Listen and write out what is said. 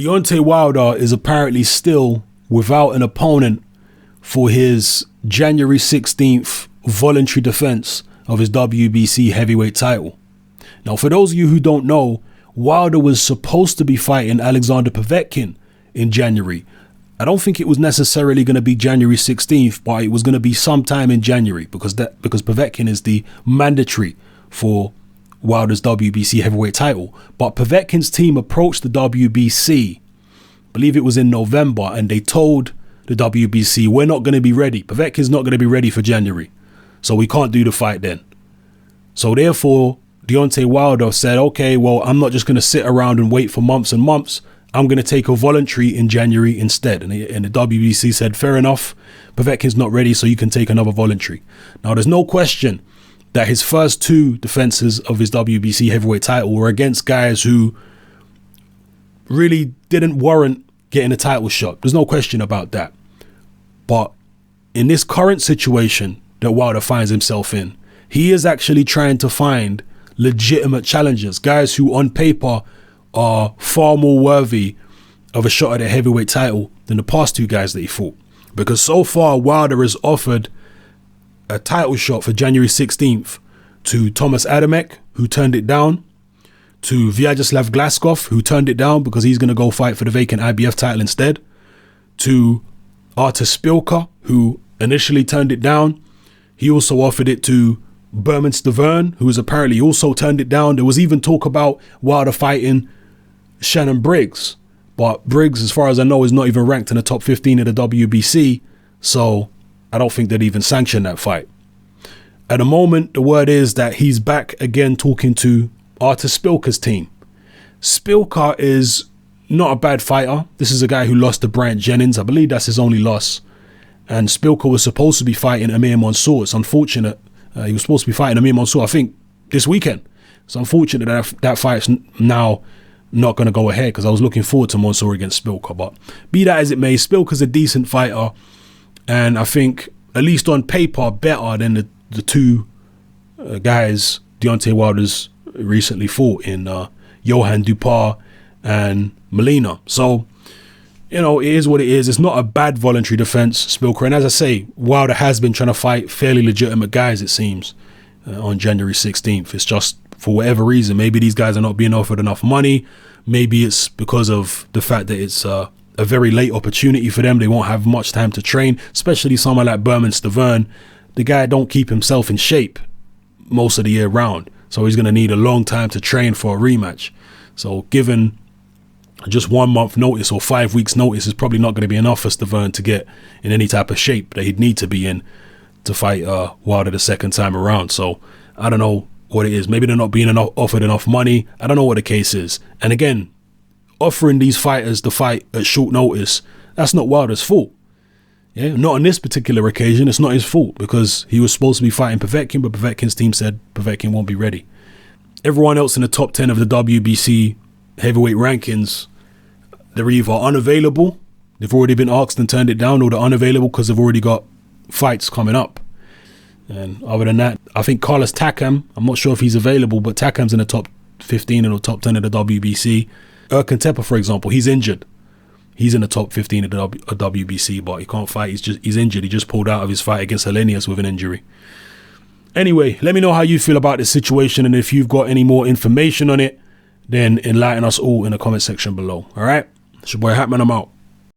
Deontay Wilder is apparently still without an opponent for his January 16th voluntary defense of his WBC heavyweight title. Now, for those of you who don't know, Wilder was supposed to be fighting Alexander Povetkin in January. I don't think it was necessarily going to be January 16th, but it was going to be sometime in January because Povetkin is the mandatory for Wilder's WBC heavyweight title. But Povetkin's team approached the WBC, I believe it was in November, and they told the WBC, we're not going to be ready. Povetkin's not going to be ready for January, so we can't do the fight then. So therefore, Deontay Wilder said, okay, well, I'm not just going to sit around and wait for months and months. I'm going to take a voluntary in January instead. And the WBC said, fair enough, Povetkin's not ready, so you can take another voluntary. Now, there's no question that his first two defenses of his WBC heavyweight title were against guys who really didn't warrant getting a title shot. There's no question about that. But in this current situation that Wilder finds himself in, he is actually trying to find legitimate challengers, guys who on paper are far more worthy of a shot at a heavyweight title than the past two guys that he fought. Because so far, Wilder has offered a title shot for January 16th to Thomas Adamek, who turned it down, to Vyacheslav Glaskov, who turned it down because he's going to go fight for the vacant IBF title instead, to Artur Spilka, who initially turned it down. He also offered it to Berman Stavern, who has apparently also turned it down. There was even talk about Wilder fighting Shannon Briggs, but Briggs, as far as I know, is not even ranked in the top 15 of the WBC, so I don't think they'd even sanction that fight. At the moment, the word is that he's back again talking to Artur Spilka's team. Spilka is not a bad fighter. This is a guy who lost to Bryant Jennings. I believe that's his only loss. And Spilka was supposed to be fighting Amir Mansour. It's unfortunate. He was supposed to be fighting Amir Mansour, I think, this weekend. It's unfortunate that fight's now not going to go ahead because I was looking forward to Mansour against Spilka. But be that as it may, Spilka's a decent fighter. And I think, at least on paper, better than the two guys Deontay Wilder's recently fought in Johan Dupar and Molina. So, you know, it is what it is. It's not a bad voluntary defense, Spilka. And as I say, Wilder has been trying to fight fairly legitimate guys, it seems, on January 16th. It's just, for whatever reason, maybe these guys are not being offered enough money. Maybe it's because of the fact that it's a very late opportunity for them. They won't have much time to train, especially someone like Berman Stavern. The guy don't keep himself in shape most of the year round. So he's going to need a long time to train for a rematch. So given just 1 month notice or 5 weeks notice is probably not going to be enough for Stavern to get in any type of shape that he'd need to be in to fight Wilder the second time around. So I don't know what it is. Maybe they're not being offered enough money. I don't know what the case is. And again, offering these fighters to fight at short notice, that's not Wilder's fault. Yeah, not on this particular occasion. It's not his fault because he was supposed to be fighting Povetkin, but Povetkin's team said Povetkin won't be ready. Everyone else in the top 10 of the WBC heavyweight rankings, they're either unavailable, they've already been asked and turned it down, or they're unavailable because they've already got fights coming up. And other than that, I think Carlos Takam, I'm not sure if he's available, but Takam's in the top 15 and the top 10 of the WBC. Erkan Tepe, for example, he's injured. He's in the top 15 of the WBC, but he can't fight. He's injured. He just pulled out of his fight against Helenius with an injury. Anyway, let me know how you feel about this situation, and if you've got any more information on it, then enlighten us all in the comment section below. All right? It's your boy Hatman. I'm out.